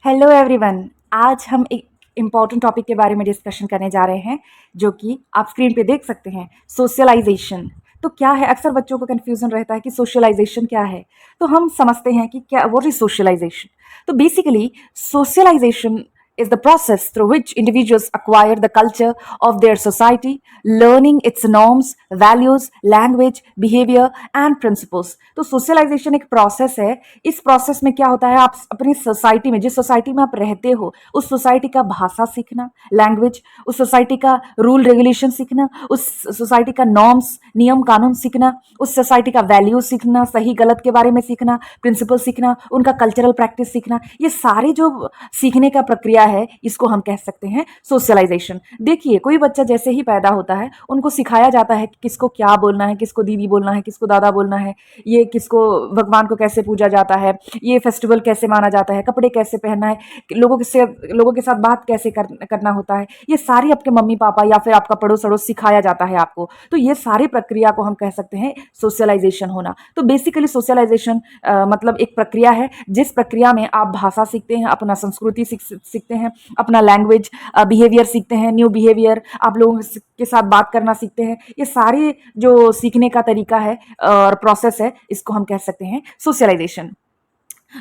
Hello everyone. आज हम एक इम्पॉर्टेंट टॉपिक के बारे में डिस्कशन करने जा रहे हैं, जो कि आप स्क्रीन पे देख सकते हैं, सोशलाइजेशन। तो क्या है, अक्सर बच्चों को कन्फ्यूजन रहता है कि सोशलाइजेशन क्या है। तो हम समझते हैं कि क्या, व्हाट इज सोशलाइजेशन। तो basically socialization is the process through which individuals acquire the culture of their society, learning its norms, values, language, behavior and principles. तो सोशलाइजेशन एक प्रोसेस है। इस प्रोसेस में क्या होता है, आप अपनी सोसाइटी में, जिस सोसाइटी में आप रहते हो, उस सोसाइटी का भाषा सीखना, लैंग्वेज, उस सोसाइटी का रूल रेगुलेशन सीखना, उस सोसाइटी का नॉर्म्स, नियम कानून सीखना, उस सोसाइटी का वैल्यू सीखना, सही गलत के बारे में सीखना, प्रिंसिपल सीखना, उनका कल्चरल प्रैक्टिस सीखना। ये सारे जो सीखने का प्रक्रिया है, इसको हम कह सकते हैं सोशलाइजेशन। देखिए, कोई बच्चा जैसे ही पैदा होता है, उनको सिखाया जाता है कि किसको क्या बोलना है, किसको दीदी बोलना है, किसको दादा बोलना है, ये किसको, भगवान को कैसे पूजा जाता है, ये फेस्टिवल कैसे माना जाता है, कपड़े कैसे पहनना है, लोगों के साथ बात कैसे करना होता है। ये सारी आपके मम्मी पापा या फिर आपका पड़ोस अड़ोस सिखाया जाता है आपको। तो ये सारी प्रक्रिया को हम कह सकते हैं सोशलाइजेशन होना। तो बेसिकली सोशलाइजेशन मतलब एक प्रक्रिया है, जिस प्रक्रिया में आप भाषा सीखते हैं, अपना संस्कृति सीखते हैं, अपना लैंग्वेज, बिहेवियर सीखते हैं, न्यू बिहेवियर, आप लोगों के साथ बात करना सीखते हैं। ये सारी जो सीखने का तरीका है और प्रोसेस है, इसको हम कह सकते हैं सोशलाइजेशन।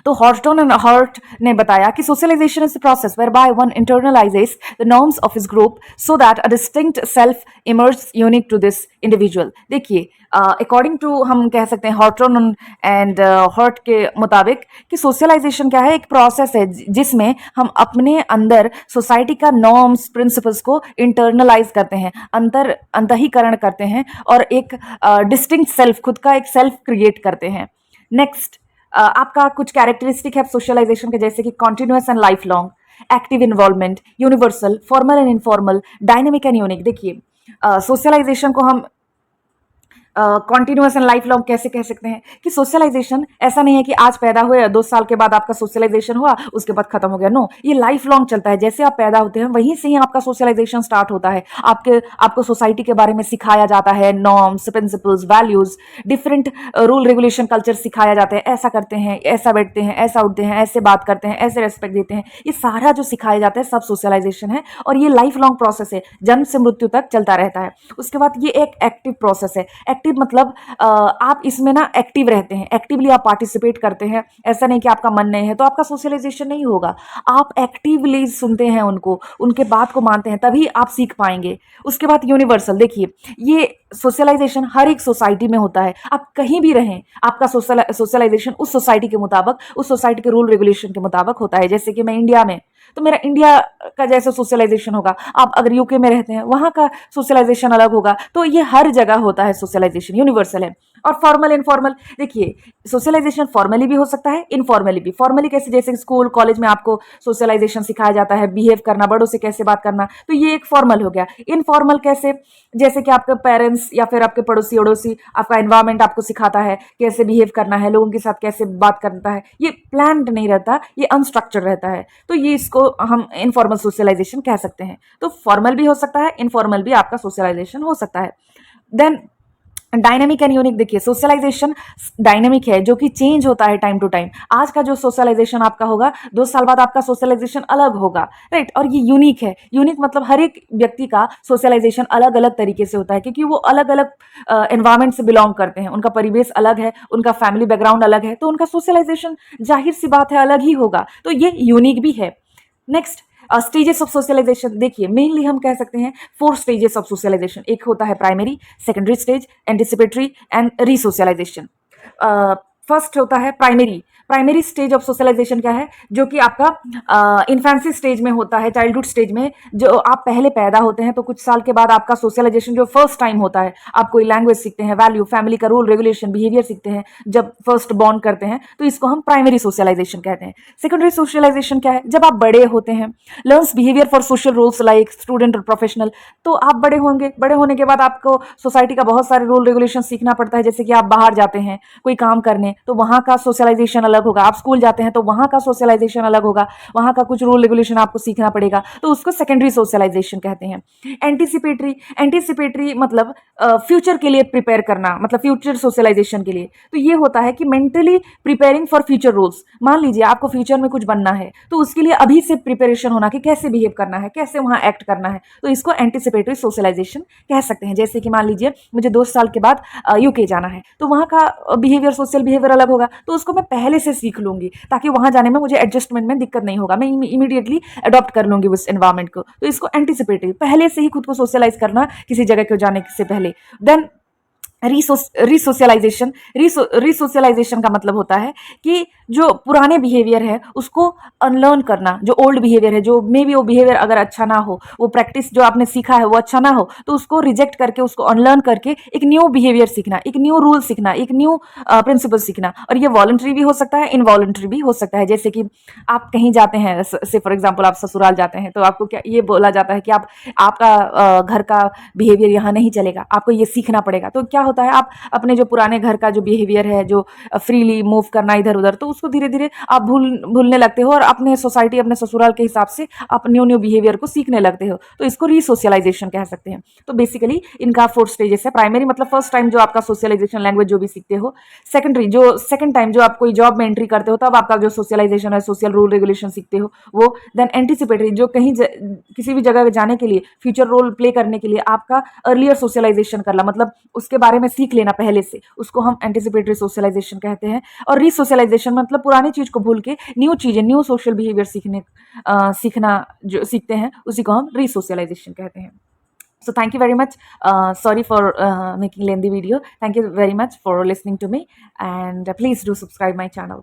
तो हॉर्टन एंड हर्ट ने बताया कि socialization is the process whereby one internalizes the norms of his group so that a distinct self emerge unique to this individual. देखिए, अकॉर्डिंग टू हम कह सकते हैं हॉर्टन एंड हर्ट के मुताबिक कि सोशलाइजेशन क्या है, एक प्रोसेस है जिसमें हम अपने अंदर सोसाइटी का नॉर्म्स प्रिंसिपल्स को इंटरनलाइज करते हैं, अंतहीकरण करते हैं और एक डिस्टिंक्ट सेल्फ, खुद का एक सेल्फ क्रिएट करते हैं। नेक्स्ट, आपका कुछ कैरेक्टरिस्टिक है सोशलाइजेशन के, जैसे कि continuous and life long, active involvement, universal, formal and informal, dynamic and unique. देखिए, सोशलाइजेशन को हम कॉन्टिन्यूस एंड लाइफ लॉन्ग कैसे कह सकते हैं कि सोशलाइजेशन ऐसा नहीं है कि आज पैदा हुए 2 साल के बाद आपका सोशलाइजेशन हुआ, उसके बाद खत्म हो गया। नो, ये लाइफ लॉन्ग चलता है। जैसे आप पैदा होते हैं, वहीं से ही आपका सोशलाइजेशन स्टार्ट होता है। आपको सोसाइटी के बारे में सिखाया जाता है, norms, principles, values, different rule regulation, culture सिखाया जाता है। ऐसा करते हैं, ऐसा बैठते हैं, ऐसा उठते हैं, ऐसे बात करते हैं, ऐसे रेस्पेक्ट देते हैं। ये सारा जो सिखाया जाता है, सब सोशलाइजेशन है और ये लाइफ लॉन्ग प्रोसेस है, जन्म से मृत्यु तक चलता रहता है। उसके बाद ये एक एक्टिव प्रोसेस है। एक्टिव मतलब आप इसमें ना एक्टिव रहते हैं, एक्टिवली आप पार्टिसिपेट करते हैं। ऐसा नहीं कि आपका मन नहीं है तो आपका सोशलाइजेशन नहीं होगा। आप एक्टिवली सुनते हैं उनको, उनके बात को मानते हैं, तभी आप सीख पाएंगे। उसके बाद यूनिवर्सल। देखिए, ये सोशलाइजेशन हर एक सोसाइटी में होता है। आप कहीं भी रहें, आपका सोशलाइजेशन उस सोसाइटी के मुताबिक, उस सोसाइटी के रूल रेगुलेशन के मुताबिक होता है। जैसे कि मैं इंडिया में, तो मेरा इंडिया का जैसा सोशलाइजेशन होगा। आप अगर यूके में रहते हैं, वहां का सोशलाइजेशन अलग होगा। तो ये हर जगह होता है सोशलाइजेशन, यूनिवर्सल है। और फॉर्मल इनफॉर्मल। देखिए, सोशलाइजेशन फॉर्मली भी हो सकता है, इनफॉर्मली भी। फॉर्मली कैसे, जैसे स्कूल कॉलेज में आपको सोशलाइजेशन सिखाया जाता है, बिहेव करना, बड़ों से कैसे बात करना, तो ये एक फॉर्मल हो गया। इनफॉर्मल कैसे, जैसे कि आपके पेरेंट्स या फिर आपके पड़ोसी अड़ोसी, आपका एनवायरमेंट आपको सिखाता है कैसे बिहेव करना है, लोगों के साथ कैसे बात करता है। ये प्लान्ड नहीं रहता, ये अनस्ट्रक्चर्ड रहता है। तो ये इसको हम इनफॉर्मल सोशलाइजेशन कह सकते हैं। तो फॉर्मल भी हो सकता है, इनफॉर्मल भी आपका सोशलाइजेशन हो सकता है। Then dynamic and unique. देखिए, सोशलाइजेशन डायनेमिक है, जो कि चेंज होता है टाइम टू टाइम। आज का जो सोशलाइजेशन आपका होगा, 2 साल बाद आपका सोशलाइजेशन अलग होगा, राइट। और ये यूनिक है। यूनिक मतलब हर एक व्यक्ति का सोशलाइजेशन अलग अलग तरीके से होता है, क्योंकि वो अलग अलग एनवायरमेंट से बिलोंग करते हैं। उनका परिवेश अलग है, उनका फैमिली बैकग्राउंड अलग है, तो उनका सोशलाइजेशन जाहिर सी बात है अलग ही होगा। तो ये यूनिक भी है। Next, stages of socialization. देखिए, मेनली हम कह सकते हैं 4 स्टेजेस ऑफ सोशलाइजेशन। एक होता है primary, secondary stage, anticipatory and resocialization. First होता है primary. Primary stage of socialization क्या है, जो कि आपका इन्फेंसी स्टेज में होता है, चाइल्डहुड स्टेज में। जो आप पहले पैदा होते हैं, तो कुछ साल के बाद आपका सोशलाइजेशन जो फर्स्ट टाइम होता है, आप कोई लैंग्वेज सीखते हैं, वैल्यू, फैमिली का रूल रेगुलेशन, बिहेवियर सीखते हैं, जब फर्स्ट बॉर्न करते हैं, तो इसको हम प्राइमरी सोशलाइजेशन कहते हैं। सेकेंडरी सोशलाइजेशन क्या है, जब आप बड़े होते हैं, learns behaviour for social roles like student और प्रोफेशनल। तो आप बड़े होंगे, बड़े होने के बाद आपको सोसाइटी का बहुत सारे रूल रेगुलेशन सीखना पड़ता है। जैसे कि आप बाहर जाते हैं कोई काम करने, तो वहां का सोशलाइजेशन अलग अलग होगा। आप स्कूल जाते हैं तो वहाँ का सोशलाइजेशन अलग होगा, वहाँ का कुछ रूल रेगुलेशन आपको सीखना पड़ेगा, तो उसको सेकेंडरी सोशलाइजेशन कहते हैं। एंटीसिपेटरी मतलब फ्यूचर के लिए प्रिपेयर करना, मतलब फ्यूचर सोशलाइजेशन के लिए। तो ये होता है कि mentally preparing for future roles. मान लीजिए आपको फ्यूचर में कुछ बनना है, तो उसके लिए अभी से प्रिपरेशन होना कि कैसे बिहेव करना है, कैसे वहां एक्ट करना है, तो इसको एंटीसिपेटरी सोशलाइजेशन कह सकते हैं। जैसे कि मान लीजिए मुझे 2 साल के बाद यूके जाना है, तो वहां का बिहेवियर, सोशल बिहेवियर अलग होगा, तो उसको मैं पहले से सीख लूंगी ताकि वहां जाने में मुझे एडजस्टमेंट में दिक्कत नहीं होगा, मैं इमीडिएटली अडॉप्ट कर लूंगी उस एनवायरमेंट को। तो इसको एंटीसिपेटरी, पहले से ही खुद को सोशलाइज करना किसी जगह को जाने से पहले। देन रिसोशलाइजेशन। रिसोशलाइजेशन का मतलब होता है कि जो पुराने बिहेवियर है उसको अनलर्न करना, जो ओल्ड बिहेवियर है, जो मे बी वो बिहेवियर अगर अच्छा ना हो, वो प्रैक्टिस जो आपने सीखा है वो अच्छा ना हो, तो उसको रिजेक्ट करके, उसको अनलर्न करके एक न्यू बिहेवियर सीखना, एक न्यू रूल सीखना, एक न्यू प्रिंसिपल सीखना। और ये वॉलंटरी भी हो सकता है, इनवॉलंटरी भी हो सकता है। जैसे कि आप कहीं जाते हैं, से फॉर एग्जाम्पल आप ससुराल जाते हैं, तो आपको क्या ये बोला जाता है कि आपका घर का बिहेवियर यहाँ नहीं चलेगा, आपको ये सीखना पड़ेगा। तो क्या होता है, आप अपने जो पुराने घर का जो बिहेवियर है, जो फ्रीली मूव करना इधर उधर, तो उसको धीरे धीरे आप भूलने लगते हो और अपने सोसाइटी, अपने ससुराल के हिसाब से आप न्यू बिहेवियर को सीखने लगते हो। तो इसको रिसोशलाइजेशन कह सकते हैं। तो बेसिकली इनका 4 स्टेजेस है। प्राइमरी मतलब फर्स्ट टाइम जो आपका सोशलाइजेशन, लैंग्वेज जो भी सीखते हो। सेकेंडरी जो सेकंड टाइम जो आप कोई जॉब में एंट्री करते हो, तब आपका जो सोशलाइजेशन है, सोशल रूल रेगुलेशन सीखते हो वो। देन एंटीसिपेटरी, जो कहीं किसी भी जगह जाने के लिए, फ्यूचर रोल प्ले करने के लिए आपका अर्लियर सोशलाइजेशन करना, मतलब उसके बारे में सीख लेना पहले से, उसको हम एंटीसिपेटरी सोशलाइजेशन कहते हैं। और रिसोशलाइजेशन मतलब पुरानी चीज को भूल के न्यू चीजें, न्यू सोशल बिहेवियर सीखना जो सीखते हैं, उसी को हम रिसोशलाइजेशन कहते हैं। So thank you very much. Sorry for making lengthy video. Thank you very much for listening to me, and please do subscribe my channel.